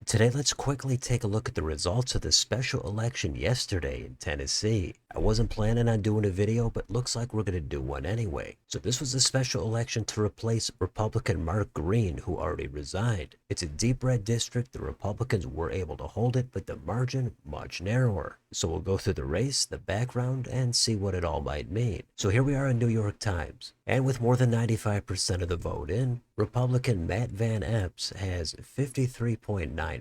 Today, let's quickly take a look at the results of the special election yesterday in Tennessee. I wasn't planning on doing a video, but looks like we're going to do one anyway. So this was a special election to replace Republican Mark Green, who already resigned. It's a deep red district. The Republicans were able to hold it, but the margin much narrower. So we'll go through the race, the background, and see what it all might mean. So here we are in New York Times. And with more than 95% of the vote in, Republican Matt Van Epps has 53.9%.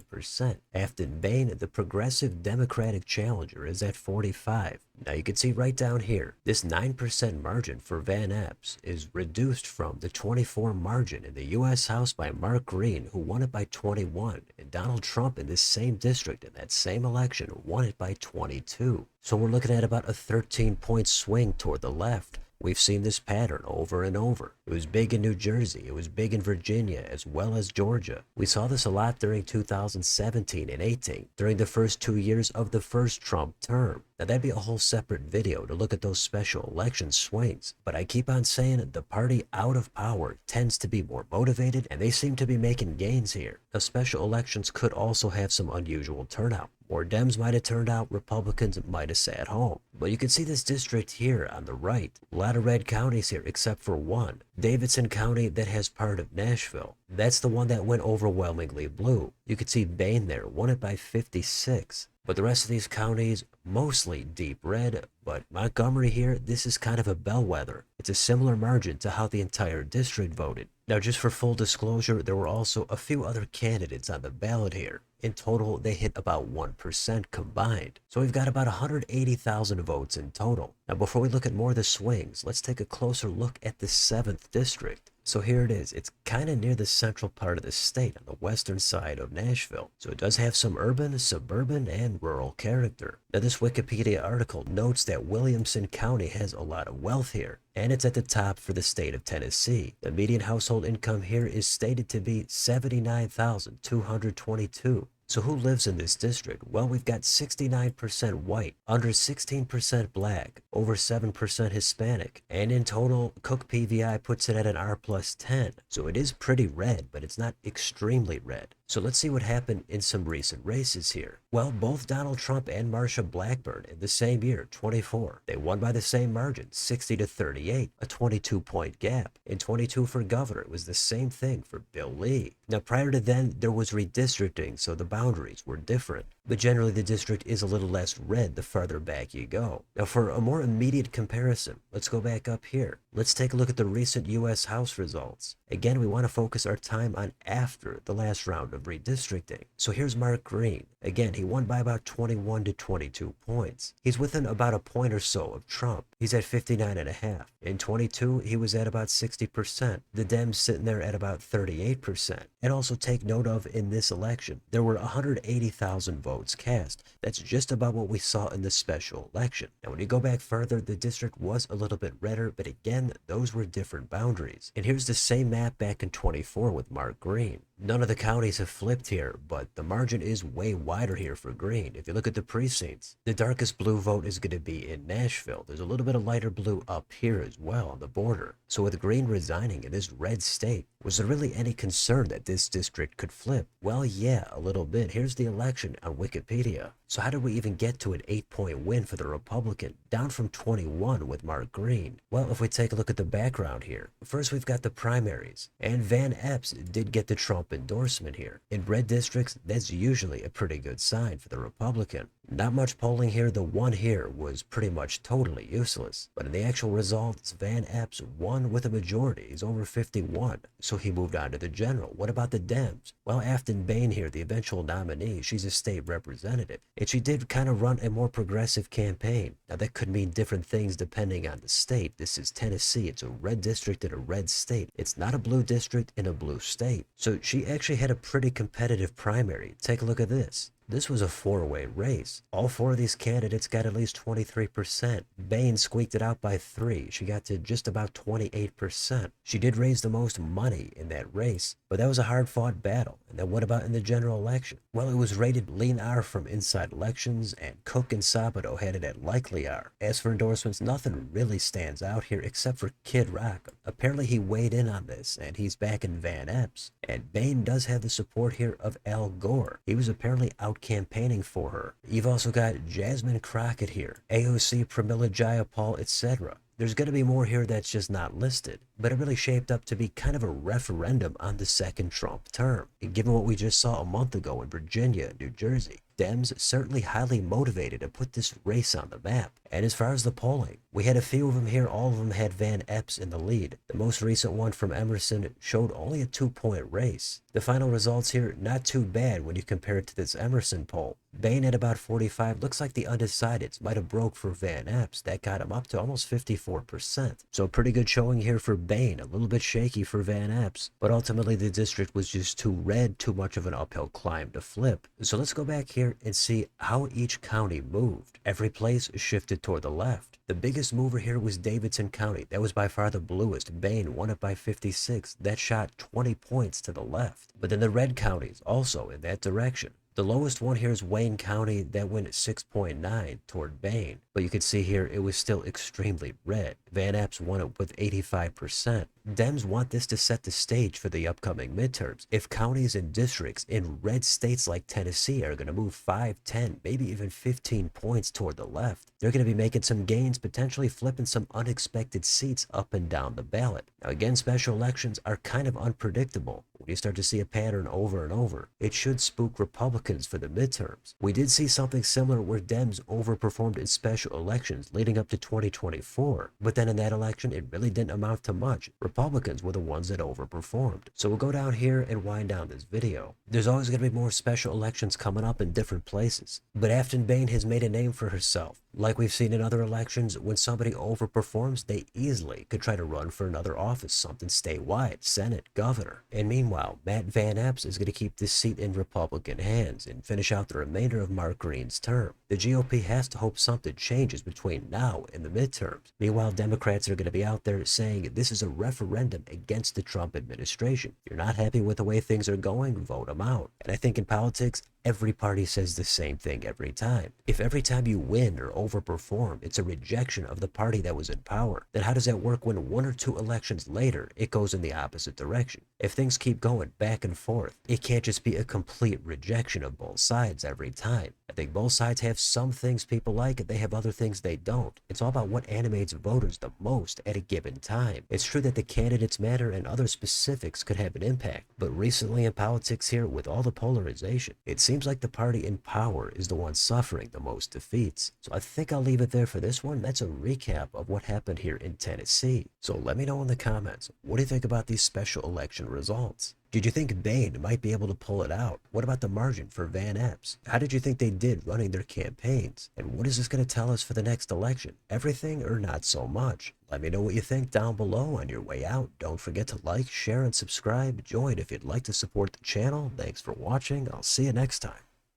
Aftyn Behn, the progressive Democratic challenger, is at 45. Now you can see right down here, this 9% margin for Van Epps is reduced from the 24 margin in the U.S. House by Mark Green, who won it by 21, and Donald Trump in this same district in that same election won it by 22. So we're looking at about a 13-point swing toward the left. We've seen this pattern over and over. It was big in New Jersey, it was big in Virginia, as well as Georgia. We saw this a lot during 2017 and 18, during the first 2 years of the first Trump term. Now that'd be a whole separate video to look at those special election swings, but I keep on saying the party out of power tends to be more motivated, and they seem to be making gains here. Now special elections could also have some unusual turnout. More Dems might have turned out, Republicans might have sat home. But you can see this district here on the right. A lot of red counties here except for one. Davidson County that has part of Nashville. That's the one that went overwhelmingly blue. You can see Bain there, won it by 56. But the rest of these counties, mostly deep red. But Montgomery here, this is kind of a bellwether. It's a similar margin to how the entire district voted. Now just for full disclosure, there were also a few other candidates on the ballot here. In total, they hit about 1% combined. So we've got about 180,000 votes in total. Now before we look at more of the swings, let's take a closer look at the 7th district. So here it is. It's kind of near the central part of the state on the western side of Nashville. So it does have some urban, suburban, and rural character. Now this Wikipedia article notes that Williamson County has a lot of wealth here, and it's at the top for the state of Tennessee. The median household income here is stated to be $79,222. So who lives in this district? Well, we've got 69% white, under 16% black, over 7% Hispanic, and in total, Cook PVI puts it at an R+10. So it is pretty red, but it's not extremely red. So let's see what happened in some recent races here. Well, both Donald Trump and Marsha Blackburn in the same year, 24, they won by the same margin, 60-38, a 22-point gap. In 22 for governor, it was the same thing for Bill Lee. Now prior to then, there was redistricting, so the boundaries were different. But generally the district is a little less red the farther back you go. Now for a more immediate comparison, let's go back up here. Let's take a look at the recent U.S. House results. Again, we want to focus our time on after the last round of redistricting. So here's Mark Green. Again, he won by about 21 to 22 points. He's within about a point or so of Trump. He's at 59.5. In 22, he was at about 60%. The Dems sitting there at about 38%. And also take note of, in this election, there were 180,000 votes cast. That's just about what we saw in the special election. Now when you go back further, the district was a little bit redder, but again, those were different boundaries. And here's the same map back in 24 with Mark Green. None of the counties have flipped here, but the margin is way wider here for Green. If you look at the precincts, the darkest blue vote is going to be in Nashville. There's a little bit of lighter blue up here as well on the border. So with Green resigning in this red state, was there really any concern that this district could flip? Well, yeah, a little bit. Here's the election on Wikipedia. So how did we even get to an 8-point win for the Republican, down from 21 with Mark Green? Well, if we take a look at the background here, first we've got the primaries, and Van Epps did get the Trump endorsement here. In red districts, that's usually a pretty good sign for the Republican. Not much polling here. The one here was pretty much totally useless. But in the actual results, Van Epps won with a majority. He's over 51, so he moved on to the general. What about the Dems? Well, Aftyn Behn here, the eventual nominee, she's a state representative, and she did kind of run a more progressive campaign. Now that could mean different things depending on the state. This is Tennessee. It's a red district in a red state. It's not a blue district in a blue state. So she actually had a pretty competitive primary. Take a look at this. This was a four-way race. All four of these candidates got at least 23%. Behn squeaked it out by 3. She got to just about 28%. She did raise the most money in that race, but that was a hard-fought battle. And then what about in the general election? Well, it was rated lean R from Inside Elections, and Cook and Sabato had it at likely R. As for endorsements, nothing really stands out here except for Kid Rock. Apparently he weighed in on this, and he's backing Van Epps. And Behn does have the support here of Al Gore. He was apparently out campaigning for her. You've also got Jasmine Crockett here, AOC, Pramila Jayapal, etc. There's going to be more here that's just not listed, but it really shaped up to be kind of a referendum on the second Trump term. And given what we just saw a month ago in Virginia and New Jersey, Dems certainly highly motivated to put this race on the map. And as far as the polling, we had a few of them here. All of them had Van Epps in the lead. The most recent one from Emerson showed only a 2-point race. The final results here, not too bad when you compare it to this Emerson poll. Behn at about 45. Looks like the undecideds might have broke for Van Epps. That got him up to almost 54%. So pretty good showing here for Behn. A little bit shaky for Van Epps. But ultimately the district was just too red, too much of an uphill climb to flip. So let's go back here and see how each county moved. Every place shifted toward the left. The biggest mover here was Davidson County. That was by far the bluest. Behn won it by 56. That shot 20 points to the left. But then the red counties also in that direction. The lowest one here is Wayne County. That went at 6.9 toward Behn. But you can see here it was still extremely red. Van Epps won it with 85%. Dems want this to set the stage for the upcoming midterms. If counties and districts in red states like Tennessee are going to move 5, 10, maybe even 15 points toward the left, they're going to be making some gains, potentially flipping some unexpected seats up and down the ballot. Now again, special elections are kind of unpredictable. When you start to see a pattern over and over, it should spook Republicans for the midterms. We did see something similar where Dems overperformed in special elections leading up to 2024, but then in that election it really didn't amount to much. Republicans were the ones that overperformed. So we'll go down here and wind down this video. There's always going to be more special elections coming up in different places, but Aftyn Behn has made a name for herself. Like we've seen in other elections, when somebody overperforms, they easily could try to run for another office, something statewide, Senate, governor. And meanwhile, Matt Van Epps is going to keep this seat in Republican hands and finish out the remainder of Mark Green's term. The GOP has to hope something changes between now and the midterms. Meanwhile, Democrats are going to be out there saying this is a referendum against the Trump administration. If you're not happy with the way things are going, vote them out. And I think in politics, every party says the same thing every time. If every time you win or overperform, it's a rejection of the party that was in power, then how does that work when 1 or 2 elections later, it goes in the opposite direction? If things keep going back and forth, it can't just be a complete rejection of both sides every time. I think both sides have some things people like, and they have other things they don't. It's all about what animates voters the most at a given time. It's true that the candidates matter and other specifics could have an impact, but recently in politics here, with all the polarization, it seems like the party in power is the one suffering the most defeats. So I think I'll leave it there for this one. That's a recap of what happened here in Tennessee. So let me know in the comments, what do you think about these special election results? Did you think Behn might be able to pull it out? What about the margin for Van Epps? How did you think they did running their campaigns? And what is this going to tell us for the next election? Everything or not so much? Let me know what you think down below on your way out. Don't forget to like, share, and subscribe. Join if you'd like to support the channel. Thanks for watching. I'll see you next time.